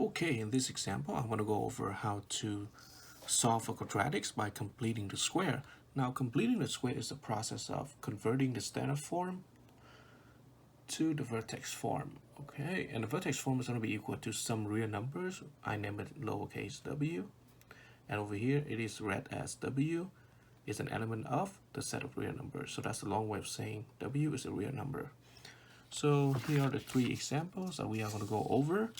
Okay, in this example, I'm going to go over how to solve a quadratics by completing the square. Now, completing the square is the process of converting the standard form to the vertex form. Okay, and the vertex form is going to be equal to some real numbers. I name it lowercase w. And over here, it is read as w is an element of the set of real numbers. So that's a long way of saying w is a real number. So here are the three examples that we are going to go over.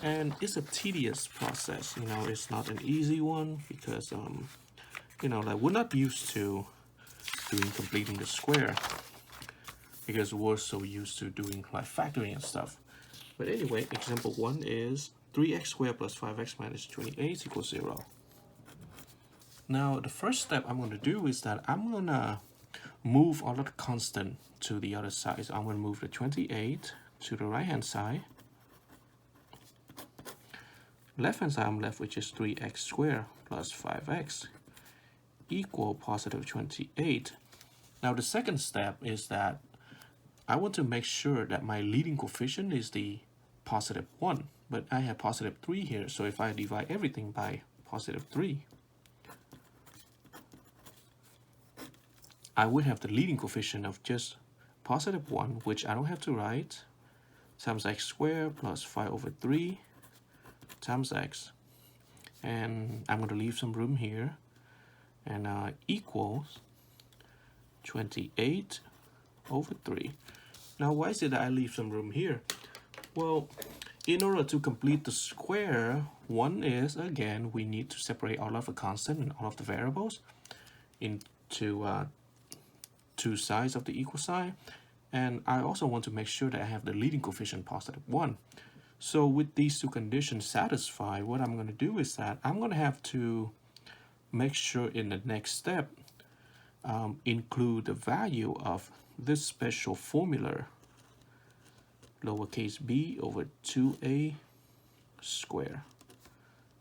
And it's a tedious process, it's not an easy one because, like we're not used to completing the square because we're so used to doing like factoring and stuff. But anyway, example 1 is 3x squared plus 5x minus 28 equals 0. Now, the first step I'm going to do is that I'm going to move all of the constant to the other side. So I'm going to move the 28 to the right-hand side. Left-hand side, I'm left with just 3x squared plus 5x equal positive 28. Now, the second step is that I want to make sure that my leading coefficient is the positive 1. But I have positive 3 here, so if I divide everything by positive 3, I would have the leading coefficient of just positive 1, which I don't have to write, times x squared plus 5 over 3 times x, and I'm going to leave some room here, and equals 28 over 3. Now, why is it that I leave some room here? Well, in order to complete the square, one is, again, we need to separate all of the constant and all of the variables into two sides of the equal sign, and I also want to make sure that I have the leading coefficient positive 1. So with these two conditions satisfied, what I'm going to do is that I'm going to have to make sure in the next step include the value of this special formula, lowercase b over 2a squared.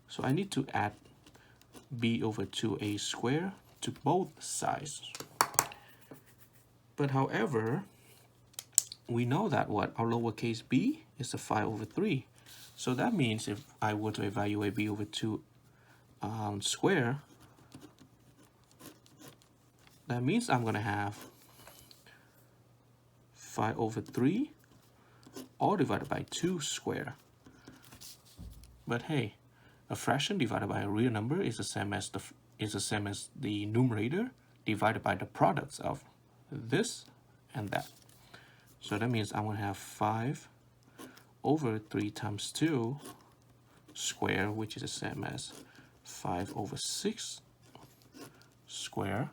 So I need to add b over 2a squared to both sides. But however, we know that our lowercase b is a 5 over 3. So that means if I were to evaluate b over 2 square, that means I'm going to have 5 over 3 all divided by 2 square. But hey, a fraction divided by a real number is the same as the numerator divided by the products of this and that. So that means I'm going to have 5 over 3 times 2 square, which is the same as 5 over 6 square,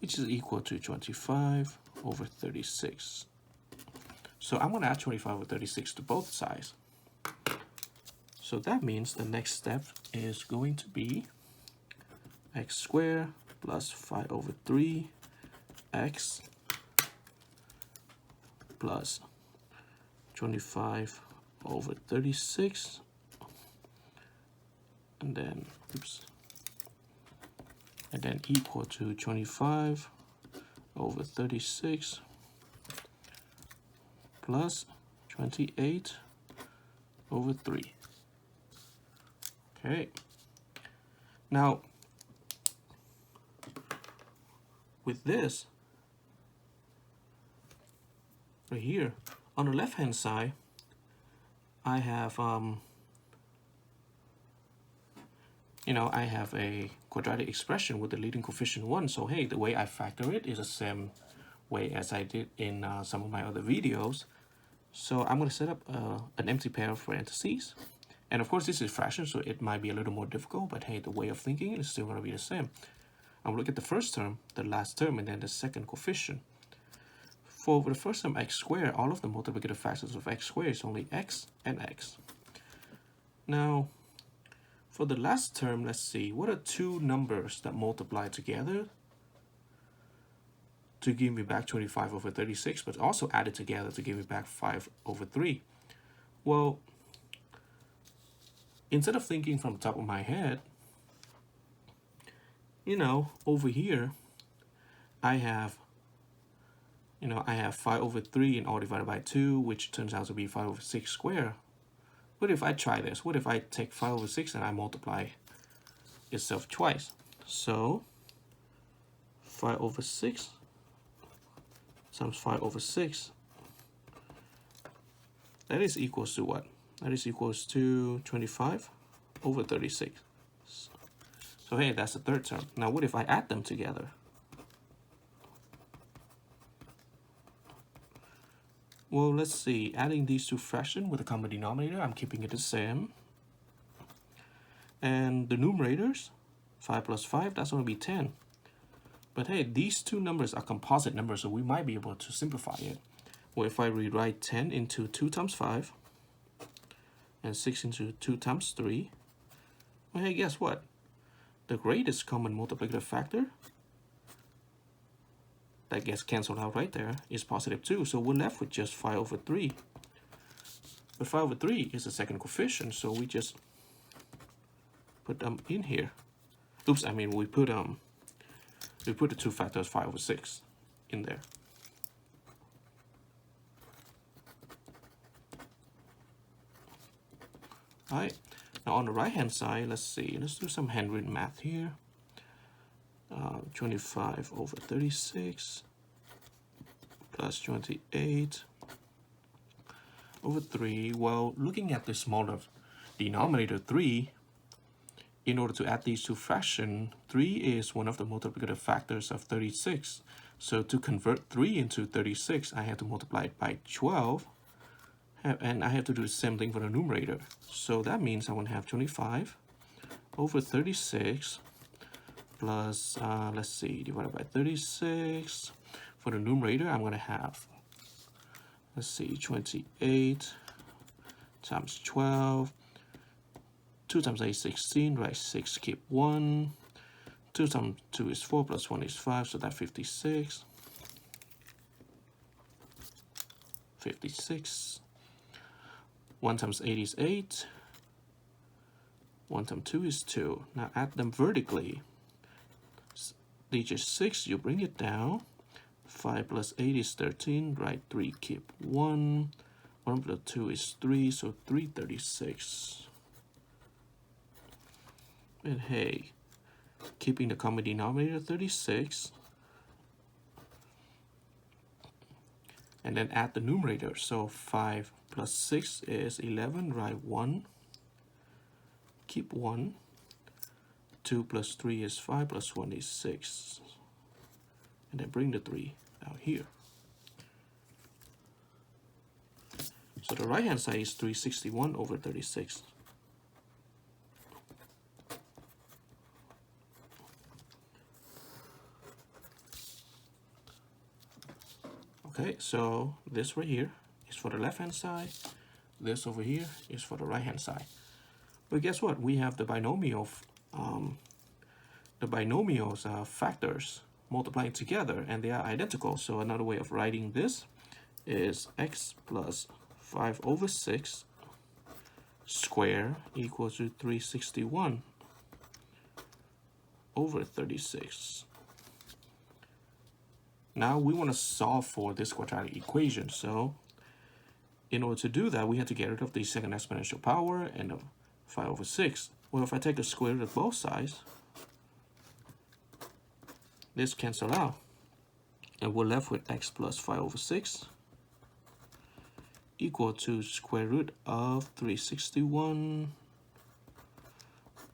which is equal to 25 over 36. So I'm going to add 25 over 36 to both sides. So that means the next step is going to be x squared plus 5 over 3 x plus 25 over 36, and then equal to 25 over 36 plus 28 over 3. Okay. Now, with this, right here, on the left-hand side, I have, I have a quadratic expression with the leading coefficient 1. So, hey, the way I factor it is the same way as I did in some of my other videos. So I'm going to set up an empty pair of parentheses. And of course, this is fraction, so it might be a little more difficult, but hey, the way of thinking is still going to be the same. I'm going to look at the first term, the last term, and then the second coefficient. For the first term, x squared, all of the multiplicative factors of x squared is only x and x. Now, for the last term, let's see, what are two numbers that multiply together to give me back 25 over 36, but also added together to give me back 5 over 3? Well, instead of thinking from the top of my head, over here, I have you know, I have 5 over 3 and all divided by 2, which turns out to be 5 over 6 squared. What if I try this? What if I take 5 over 6 and I multiply itself twice? So 5 over 6 times 5 over 6, that is equals to what? That is equals to 25 over 36. So hey, that's the third term. Now what if I add them together? Well, let's see, adding these two fractions with a common denominator, I'm keeping it the same. And the numerators, 5 plus 5, that's going to be 10. But hey, these two numbers are composite numbers, so we might be able to simplify it. Well, if I rewrite 10 into 2 times 5, and 6 into 2 times 3, well, hey, guess what? The greatest common multiplicative factor that gets canceled out right there is positive 2. So we're left with just 5 over 3. But 5 over 3 is the second coefficient, so we just put them in here. Oops, I mean we put the two factors 5 over 6 in there. All right, now on the right hand side, let's see, let's do some handwritten math here. 25 over 36 plus 28 over 3. Well, looking at the smaller denominator 3, in order to add these two fractions, 3 is one of the multiplicative factors of 36. So to convert 3 into 36, I have to multiply it by 12. And I have to do the same thing for the numerator. So that means I want to have 25 over 36 plus, let's see, divided by 36. For the numerator, I'm going to have, let's see, 28 times 12. 2 times 8 is 16, right? 6, keep 1. 2 times 2 is 4, plus 1 is 5, so that's 56. 56. 1 times 8 is 8. 1 times 2 is 2. Now add them vertically. Digit 6, you bring it down. 5 plus 8 is 13, right? 3, keep 1. 1 plus 2 is 3, so 336. And hey, keeping the common denominator 36. And then add the numerator. So 5 plus 6 is 11, right? 1. Keep 1. 2 plus 3 is 5, plus 1 is 6. And then bring the 3 out here. So the right hand side is 361 over 36. Okay, so this right here is for the left hand side. This over here is for the right hand side. But guess what? We have the binomial, factors multiplying together, and they are identical. So another way of writing this is x plus 5 over 6 square equals to 361 over 36. Now we want to solve for this quadratic equation. So in order to do that, we have to get rid of the second exponential power and the 5 over 6. Well, if I take the square root of both sides, this cancels out. And we're left with x plus 5 over 6 equal to square root of 361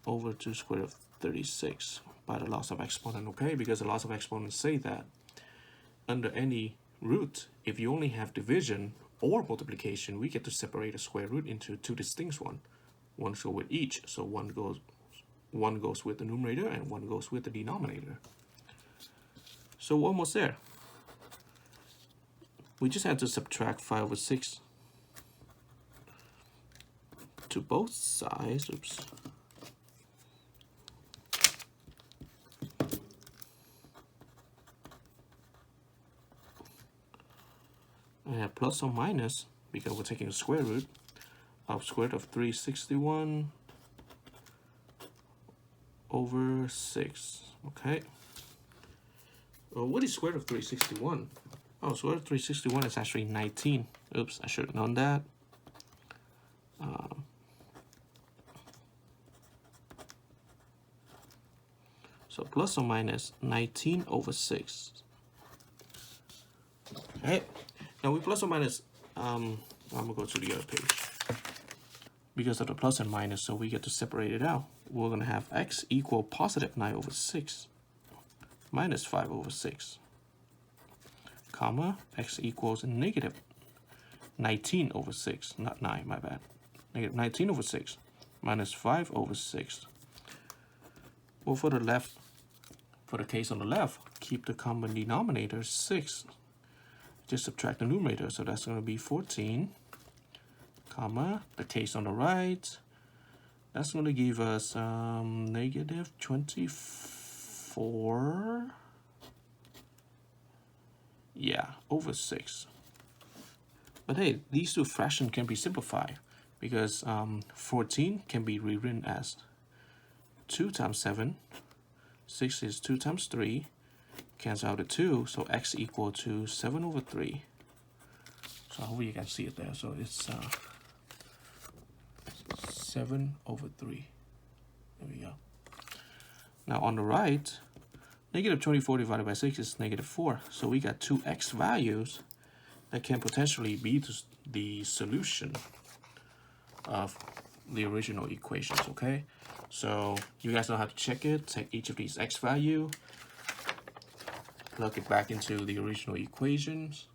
over 2 square root of 36 by the loss of exponent, okay? Because the loss of exponents say that under any root, if you only have division or multiplication, we get to separate a square root into two distinct ones. One goes with each, so one goes with the numerator and one goes with the denominator. So we're almost there. We just have to subtract 5 over 6 to both sides. Oops. I have plus or minus, because we're taking the square root of square root of 361 over 6. Okay. Well, what is square root of 361? Oh, square root of 361 is actually 19. Oops, I should have known that. So plus or minus 19 over 6. Okay, now we plus or minus, I'm gonna go to the other page. Because of the plus and minus, so we get to separate it out. We're gonna have x equal positive 9 over 6 minus 5 over 6, comma, x equals negative 19 over 6, not 9, my bad. Negative 19 over 6 minus 5 over 6. Well, for the case on the left, keep the common denominator 6. Just subtract the numerator, so that's going to be 14, comma, the case on the right, that's going to give us negative 24, yeah, over 6. But hey, these two fractions can be simplified because 14 can be rewritten as 2 times 7, 6 is 2 times 3, cancel out the 2, so x equal to 7 over 3. So hopefully you can see it there. So it's 7 over 3. There we go. Now on the right, negative 24 divided by 6 is negative 4. So we got two x values that can potentially be the solution of the original equations, okay? So you guys know how to check it. Take each of these x value, plug it back into the original equations,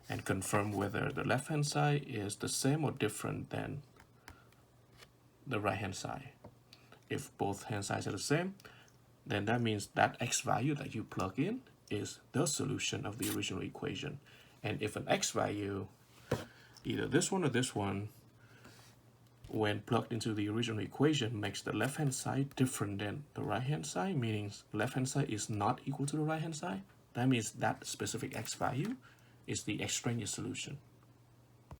and confirm whether the left-hand side is the same or different than the right-hand side. If both hand sides are the same, then that means that x value that you plug in is the solution of the original equation. And if an x value, either this one or this one, when plugged into the original equation, makes the left-hand side different than the right-hand side, meaning left-hand side is not equal to the right-hand side, that means that specific x value is the extraneous solution.